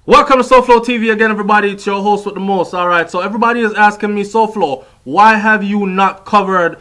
Welcome to SouFLoTV again, everybody. It's your host with the most. Alright, so everybody is asking me, SouFlo, why have you not covered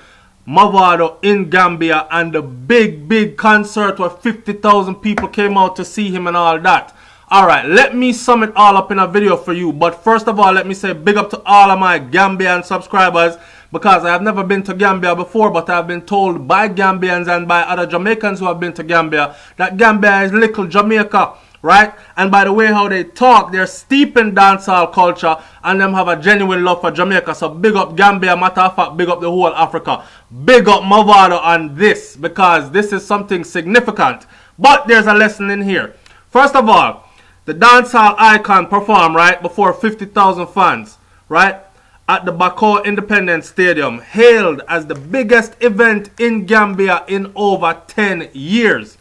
Mavado in Gambia and the big concert where 50,000 people came out to see him and all that? Alright, let me sum it all up in a video for you. But first of all, let me say big up to all of my Gambian subscribers, because I have never been to Gambia before, but I have been told by Gambians and by other Jamaicans who have been to Gambia that Gambia is little Jamaica. Right? And by the way how they talk, they're steep in dancehall culture and them have a genuine love for Jamaica. So big up Gambia, matter of fact, big up the whole Africa. Big up Mavado on this, because this is something significant. But there's a lesson in here. First of all, the dancehall icon performed, right, before 50,000 fans, right, at the Bako Independence Stadium, hailed as the biggest event in Gambia in over 10 years.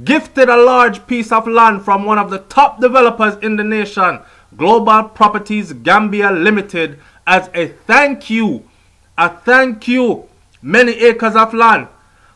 Gifted a large piece of land from one of the top developers in the nation, Global Properties Gambia Limited, as a thank you. Many acres of land.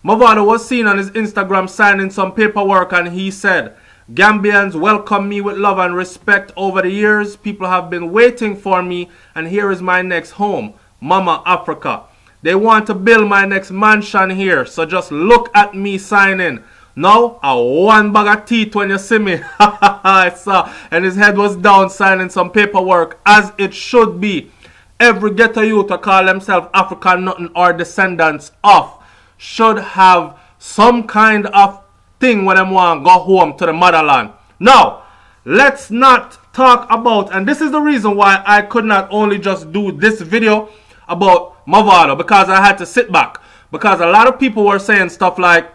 Mavado was seen on his Instagram signing some paperwork, and he said, "Gambians welcome me with love and respect over the years. People have been waiting for me, and here is my next home, Mama Africa. They want to build my next mansion here, so just look at me signing. Now, a one bag of teeth when you see me." I saw, and his head was down signing some paperwork, as it should be. Every ghetto youth to call themselves African nothing or descendants of should have some kind of thing when them want to go home to the motherland. Now, let's not talk about, and this is the reason why I could not only just do this video about Mavado, because I had to sit back. Because a lot of people were saying stuff like,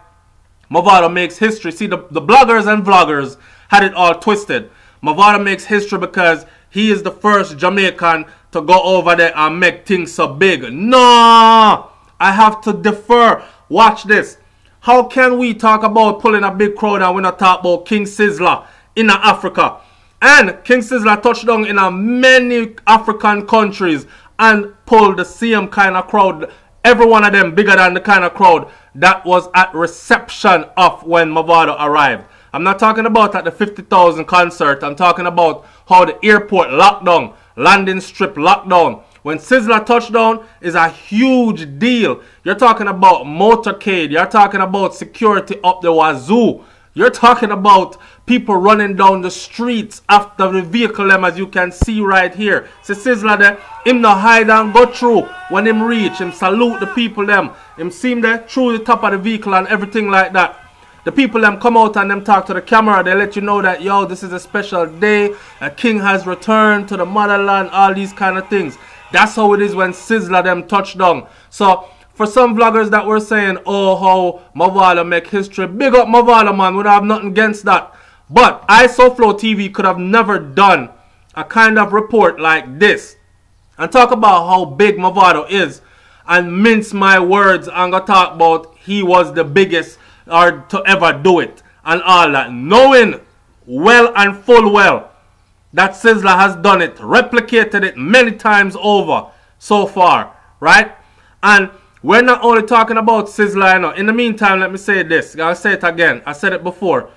Mavado makes history. See, the bloggers and vloggers had it all twisted. Mavado makes history because he is the first Jamaican to go over there and make things so big. No! I have to defer. Watch this. How can we talk about pulling a big crowd and we not talk about King Sizzla in Africa? And King Sizzla touched down in many African countries and pulled the same kind of crowd. Every one of them bigger than the kind of crowd that was at reception of when Mavado arrived. I'm not talking about at the 50,000 concert. I'm talking about how the airport locked down, landing strip locked down. When Sizzla touched down is a huge deal. You're talking about motorcade. You're talking about security up the wazoo. You're talking about people running down the streets after the vehicle them, as you can see right here. See Sizzla there, him no hide and go through. When him reach, him salute the people them. Him see him there through the top of the vehicle and everything like that. The people them come out and them talk to the camera. They let you know that, yo, this is a special day. A king has returned to the motherland. All these kind of things. That's how it is when Sizzla them touch down. So, for some vloggers that were saying, oh, how Mavado make history, big up Mavado, man. We don't have nothing against that. But I, SouFLoTV, could have never done a kind of report like this and talk about how big Mavado is and mince my words and go talk about he was the biggest or to ever do it and all that, knowing well and full well that Sizzla has done it, replicated it many times over so far, right? And we're not only talking about Sizzla, you know. In the meantime, let me say this. I'll say it again. I said it before.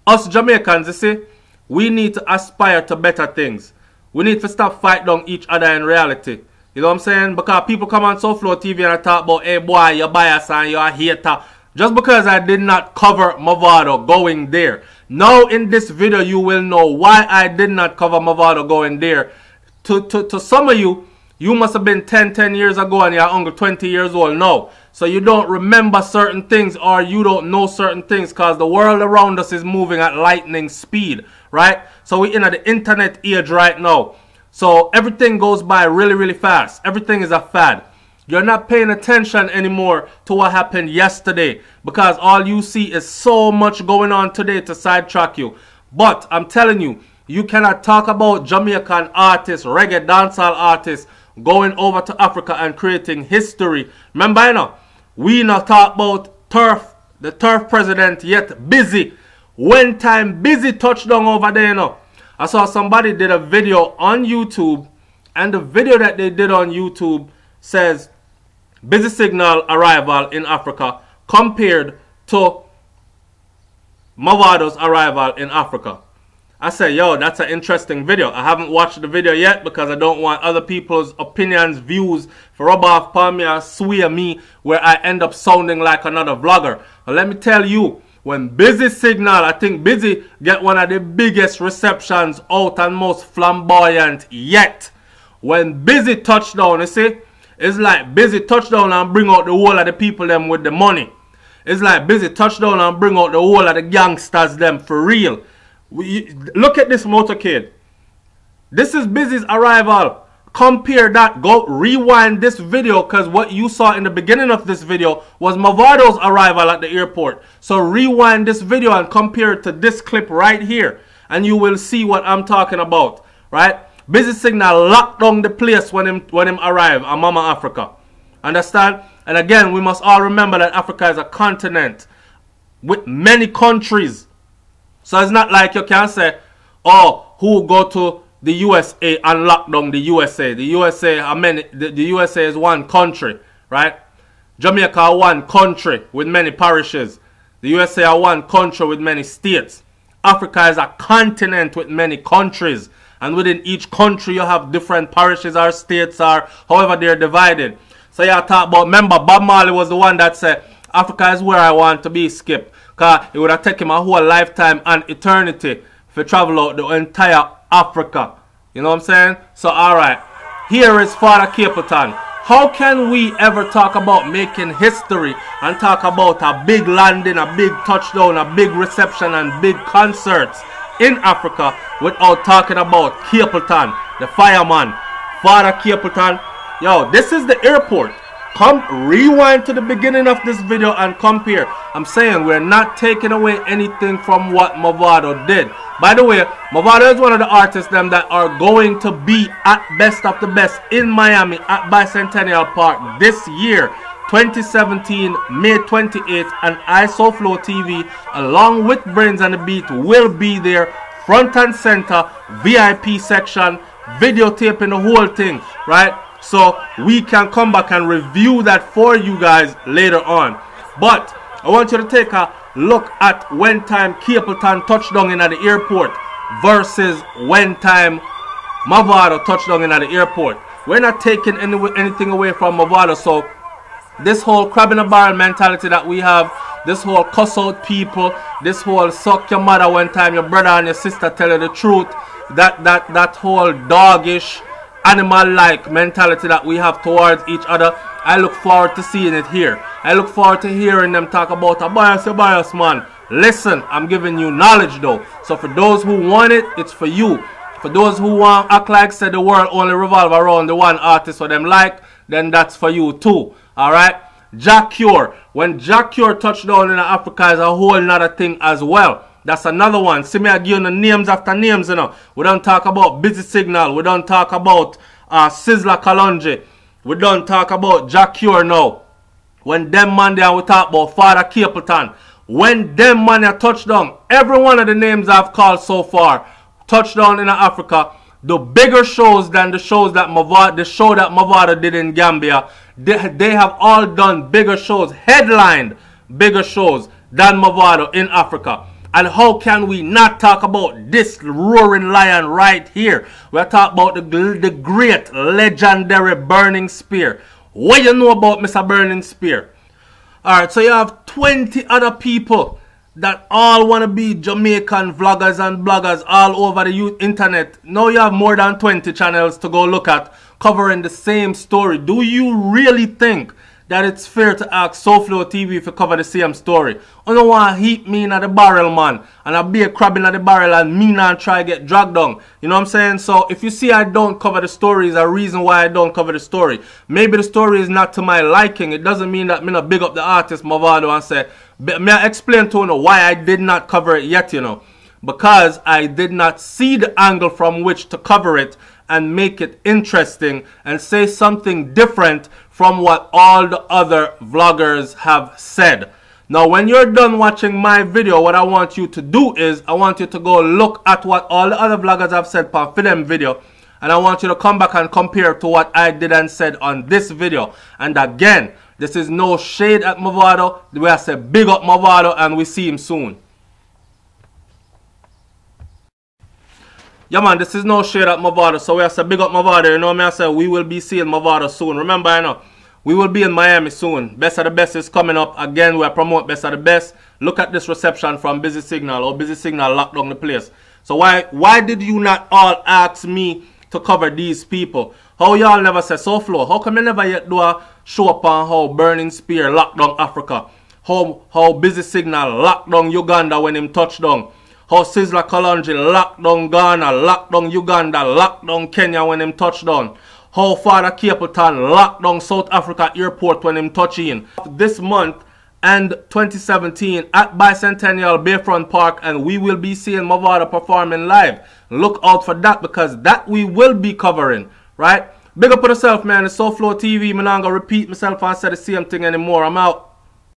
Us Jamaicans, you see, we need to aspire to better things. We need to stop fighting down each other in reality. You know what I'm saying? Because people come on SouFLoTV and I talk about, hey boy, you're biased and you're a hater. Just because I did not cover Mavado going there. Now in this video, you will know why I did not cover Mavado going there. To some of you, you must have been 10 years ago and you're only 20 years old now. So you don't remember certain things or you don't know certain things because the world around us is moving at lightning speed, right? So we're in the internet age right now. So everything goes by really fast. Everything is a fad. You're not paying attention anymore to what happened yesterday because all you see is so much going on today to sidetrack you. But I'm telling you, you cannot talk about Jamaican artists, reggae dancehall artists, going over to Africa and creating history. Remember, you know, we not talk about turf, the turf president yet busy. When time busy touchdown over there, you know. I saw somebody did a video on YouTube, and the video that they did on YouTube says busy signal arrival in Africa compared to Mavado's arrival in Africa. I said, yo, that's an interesting video. I haven't watched the video yet because I don't want other people's opinions, views for rub off upon me or swear me where I end up sounding like another vlogger. But let me tell you, when Busy Signal, I think Busy get one of the biggest receptions out and most flamboyant yet. When Busy touchdown, you see, it's like Busy touchdown and bring out the whole of the people them with the money. It's like Busy touchdown and bring out the whole of the gangsters them for real. Look at this motorcade. This is Busy's arrival. Compare that. Go rewind this video because what you saw in the beginning of this video was Mavado's arrival at the airport. So rewind this video and compare it to this clip right here. And you will see what I'm talking about. Right? Busy Signal locked down the place when him arrived on Mama Africa. Understand? And again, we must all remember that Africa is a continent with many countries. So it's not like you can say, oh, who go to the USA and lock down the USA. The USA, the USA is one country, right? Jamaica are one country with many parishes. The USA are one country with many states. Africa is a continent with many countries. And within each country you have different parishes or states or however they're divided. So you talk about, remember Bob Marley was the one that said, Africa is where I want to be, Skip. Because it would have taken him a whole lifetime and eternity to travel out the entire Africa. You know what I'm saying? So, alright. Here is Father Capleton. How can we ever talk about making history and talk about a big landing, a big touchdown, a big reception and big concerts in Africa without talking about Capleton, the fireman? Father Capleton. Yo, this is the airport. Come rewind to the beginning of this video and compare. I'm saying we're not taking away anything from what Mavado did. By the way, Mavado is one of the artists them that are going to be at Best of the Best in Miami at Bicentennial Park this year, 2017, May 28th, and SouFLoTV along with Brains and the Beat will be there front and center, VIP section, videotaping the whole thing, right? So we can come back and review that for you guys later on. But I want you to take a look at when time Capleton touched down in at the airport versus when time Mavado touched down in at the airport. We're not taking anything away from Mavado. So this whole crab in a barrel mentality that we have, this whole cuss out people, this whole suck your mother when time your brother and your sister tell you the truth, that whole doggish, animal-like mentality that we have towards each other, I look forward to seeing it here. I look forward to hearing them talk about a bias, man. Listen, I'm giving you knowledge though. So for those who want it, it's for you. For those who want act like said the world only revolve around the one artist for them like, then that's for you too. Alright? Jack Cure. When Jack Cure touched down in Africa is a whole nother thing as well. That's another one. See me again the names after names, you know. We don't talk about Busy Signal. We don't talk about Sizzla Kalonji. We don't talk about Jack Cure now. When them man there, we talk about Father Capleton. When them man there touch down, every one of the names I've called so far, touchdown in Africa, the bigger shows than the shows that Mavado did in Gambia. They have all done bigger shows, headlined bigger shows than Mavado in Africa. And how can we not talk about this roaring lion right here? We're talking about the great, legendary Burning Spear. What you know about Mr. Burning Spear? Alright, so you have 20 other people that all want to be Jamaican vloggers and bloggers all over the internet. Now you have more than 20 channels to go look at covering the same story. Do you really think that it's fair to ask SouFLoTV to cover the same story? I don't want to heat me in the barrel, man, and I be a crab in the barrel and me not try to get dragged down. You know what I'm saying? So if you see I don't cover the story, is a reason why I don't cover the story. Maybe the story is not to my liking. It doesn't mean that me not big up the artist Mavado and say, may I explain to you why I did not cover it yet, you know. Because I did not see the angle from which to cover it and make it interesting and say something different from what all the other vloggers have said. Now when you're done watching my video, what I want you to do is I want you to go look at what all the other vloggers have said for them video, and I want you to come back and compare to what I did and said on this video. And again, this is no shade at Mavado. We have said big up Mavado and we see him soon. Yeah, man, this is no shade at Mavado. So we have to big up Mavado. You know me, I say we will be seeing Mavado soon. Remember, you know, we will be in Miami soon. Best of the Best is coming up. Again, we promote Best of the Best. Look at this reception from Busy Signal. Or Busy Signal locked down the place. So why did you not all ask me to cover these people? How y'all never say SouFlo? How come you never yet do a show up on how Burning Spear locked down Africa? How Busy Signal locked down Uganda when him touched down? How Sizzla Kalonji locked down Ghana, locked down Uganda, locked down Kenya when him touched down? How Father Capleton locked down South Africa airport when him touched in? This month and 2017 at Bicentennial Bayfront Park, and we will be seeing Mavado performing live. Look out for that, because that we will be covering, right? Big up on yourself, man. It's SouFLoTV. I'm not going to repeat myself and say the same thing anymore. I'm out.